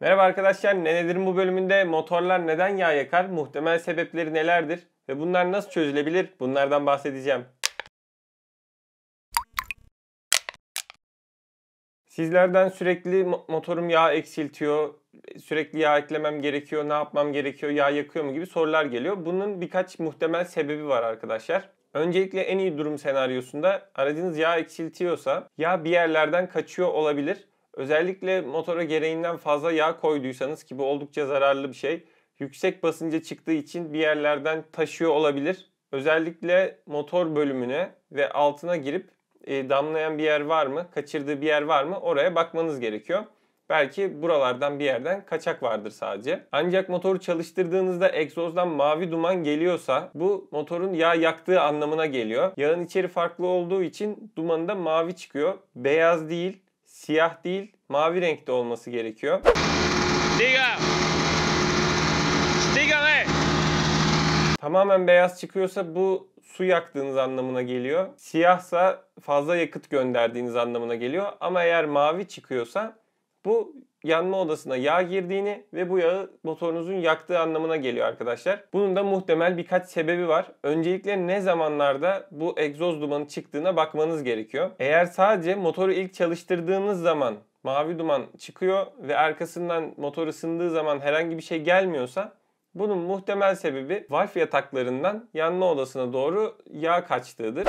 Merhaba arkadaşlar, Nenedir'in bu bölümünde motorlar neden yağ yakar, muhtemel sebepleri nelerdir ve bunlar nasıl çözülebilir? Bunlardan bahsedeceğim. Sizlerden sürekli motorum yağ eksiltiyor, sürekli yağ eklemem gerekiyor, ne yapmam gerekiyor, yağ yakıyor mu gibi sorular geliyor. Bunun birkaç muhtemel sebebi var arkadaşlar. Öncelikle en iyi durum senaryosunda aracınız yağ eksiltiyorsa yağ bir yerlerden kaçıyor olabilir. Özellikle motora gereğinden fazla yağ koyduysanız ki bu oldukça zararlı bir şey. Yüksek basınca çıktığı için bir yerlerden taşıyor olabilir. Özellikle motor bölümüne ve altına girip damlayan bir yer var mı, kaçırdığı bir yer var mı oraya bakmanız gerekiyor. Belki buralardan bir yerden kaçak vardır sadece. Ancak motoru çalıştırdığınızda egzozdan mavi duman geliyorsa bu motorun yağ yaktığı anlamına geliyor. Yağın içeri farklı olduğu için dumanı da mavi çıkıyor. Beyaz değil, siyah değil, mavi renkte olması gerekiyor. Dígame. Tamamen beyaz çıkıyorsa bu su yaktığınız anlamına geliyor. Siyahsa fazla yakıt gönderdiğiniz anlamına geliyor. Ama eğer mavi çıkıyorsa bu yanma odasına yağ girdiğini ve bu yağı motorunuzun yaktığı anlamına geliyor arkadaşlar. Bunun da muhtemel birkaç sebebi var. Öncelikle ne zamanlarda bu egzoz dumanı çıktığına bakmanız gerekiyor. Eğer sadece motoru ilk çalıştırdığınız zaman mavi duman çıkıyor ve arkasından motor ısındığı zaman herhangi bir şey gelmiyorsa bunun muhtemel sebebi valf yataklarından yanma odasına doğru yağ kaçtığıdır.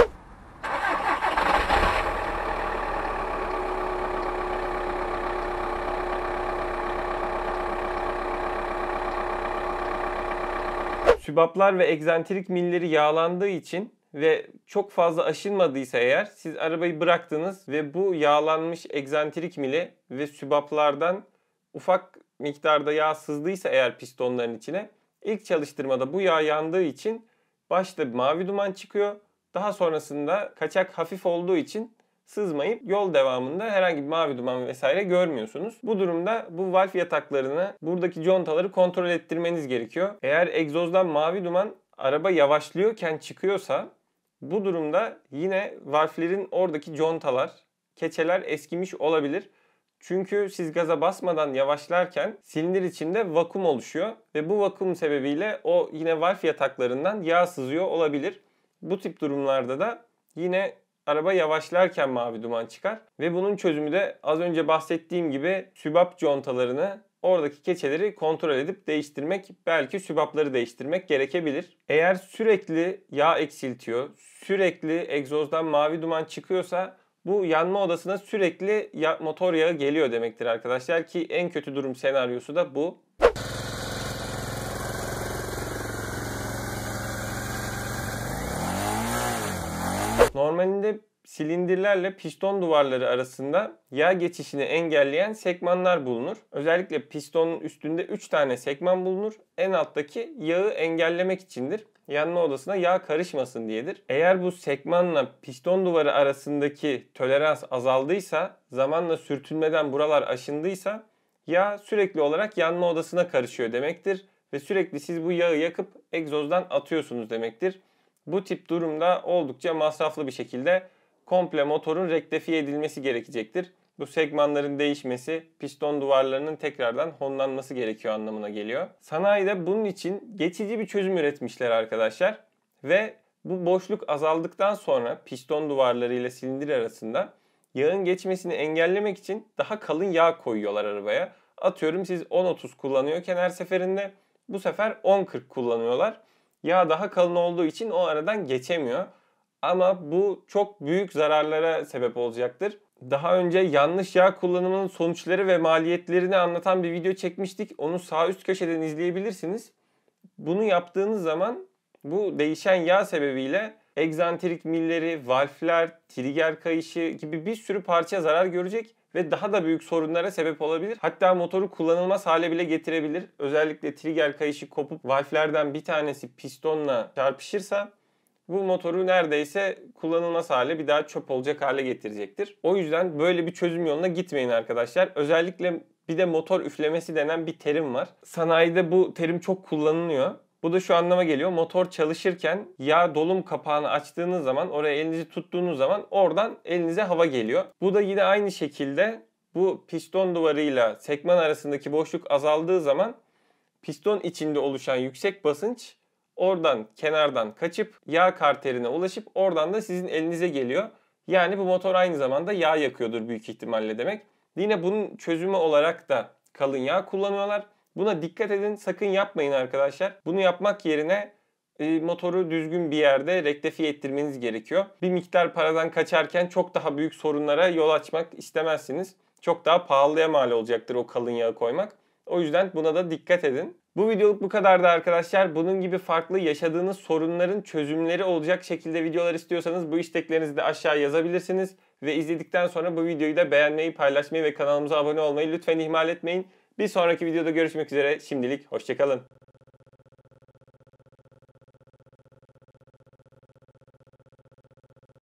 Sübaplar ve egzantrik milleri yağlandığı için ve çok fazla aşınmadıysa eğer siz arabayı bıraktınız ve bu yağlanmış egzantrik mili ve sübaplardan ufak miktarda yağ sızdıysa eğer pistonların içine ilk çalıştırmada bu yağ yandığı için başta mavi duman çıkıyor. Daha sonrasında kaçak hafif olduğu için sızmayıp yol devamında herhangi bir mavi duman vesaire görmüyorsunuz. Bu durumda bu valf yataklarını, buradaki contaları kontrol ettirmeniz gerekiyor. Eğer egzozdan mavi duman araba yavaşlıyorken çıkıyorsa bu durumda yine valflerin oradaki contalar, keçeler eskimiş olabilir. Çünkü siz gaza basmadan yavaşlarken silindir içinde vakum oluşuyor ve bu vakum sebebiyle o yine valf yataklarından yağ sızıyor olabilir. Bu tip durumlarda da yine araba yavaşlarken mavi duman çıkar ve bunun çözümü de az önce bahsettiğim gibi sübap contalarını, oradaki keçeleri kontrol edip değiştirmek, belki sübapları değiştirmek gerekebilir. Eğer sürekli yağ eksiltiyor, sürekli egzozdan mavi duman çıkıyorsa bu yanma odasına sürekli motor yağı geliyor demektir arkadaşlar ki en kötü durum senaryosu da bu. Normalinde silindirlerle piston duvarları arasında yağ geçişini engelleyen sekmanlar bulunur. Özellikle pistonun üstünde 3 tane sekman bulunur. En alttaki yağı engellemek içindir. Yanma odasına yağ karışmasın diyedir. Eğer bu sekmanla piston duvarı arasındaki tolerans azaldıysa, zamanla sürtünmeden buralar aşındıysa yağ sürekli olarak yanma odasına karışıyor demektir. Ve sürekli siz bu yağı yakıp egzozdan atıyorsunuz demektir. Bu tip durumda oldukça masraflı bir şekilde komple motorun rektifiye edilmesi gerekecektir. Bu segmanların değişmesi, piston duvarlarının tekrardan honlanması gerekiyor anlamına geliyor. Sanayide bunun için geçici bir çözüm üretmişler arkadaşlar. Ve bu boşluk azaldıktan sonra piston duvarları ile silindir arasında yağın geçmesini engellemek için daha kalın yağ koyuyorlar arabaya. Atıyorum siz 10-30 kullanıyorken her seferinde bu sefer 10-40 kullanıyorlar. Yağ daha kalın olduğu için o aradan geçemiyor. Ama bu çok büyük zararlara sebep olacaktır. Daha önce yanlış yağ kullanımının sonuçları ve maliyetlerini anlatan bir video çekmiştik. Onu sağ üst köşeden izleyebilirsiniz. Bunu yaptığınız zaman bu değişen yağ sebebiyle egzantrik milleri, valfler, trigger kayışı gibi bir sürü parça zarar görecek ve daha da büyük sorunlara sebep olabilir. Hatta motoru kullanılmaz hale bile getirebilir. Özellikle trigger kayışı kopup valflerden bir tanesi pistonla çarpışırsa bu motoru neredeyse kullanılmaz hale, bir daha çöp olacak hale getirecektir. O yüzden böyle bir çözüm yoluna gitmeyin arkadaşlar. Özellikle bir de motor üflemesi denen bir terim var. Sanayide bu terim çok kullanılıyor. Bu da şu anlama geliyor. Motor çalışırken yağ dolum kapağını açtığınız zaman, oraya elinizi tuttuğunuz zaman oradan elinize hava geliyor. Bu da yine aynı şekilde bu piston duvarıyla sekman arasındaki boşluk azaldığı zaman piston içinde oluşan yüksek basınç oradan kenardan kaçıp yağ karterine ulaşıp oradan da sizin elinize geliyor. Yani bu motor aynı zamanda yağ yakıyordur büyük ihtimalle demek. Yine bunun çözümü olarak da kalın yağ kullanıyorlar. Buna dikkat edin, sakın yapmayın arkadaşlar. Bunu yapmak yerine motoru düzgün bir yerde rektifiye ettirmeniz gerekiyor. Bir miktar paradan kaçarken çok daha büyük sorunlara yol açmak istemezsiniz. Çok daha pahalıya mal olacaktır o kalın yağı koymak. O yüzden buna da dikkat edin. Bu videoluk bu kadardı arkadaşlar. Bunun gibi farklı yaşadığınız sorunların çözümleri olacak şekilde videolar istiyorsanız bu isteklerinizi de aşağı yazabilirsiniz. Ve izledikten sonra bu videoyu da beğenmeyi, paylaşmayı ve kanalımıza abone olmayı lütfen ihmal etmeyin. Bir sonraki videoda görüşmek üzere. Şimdilik hoşça kalın.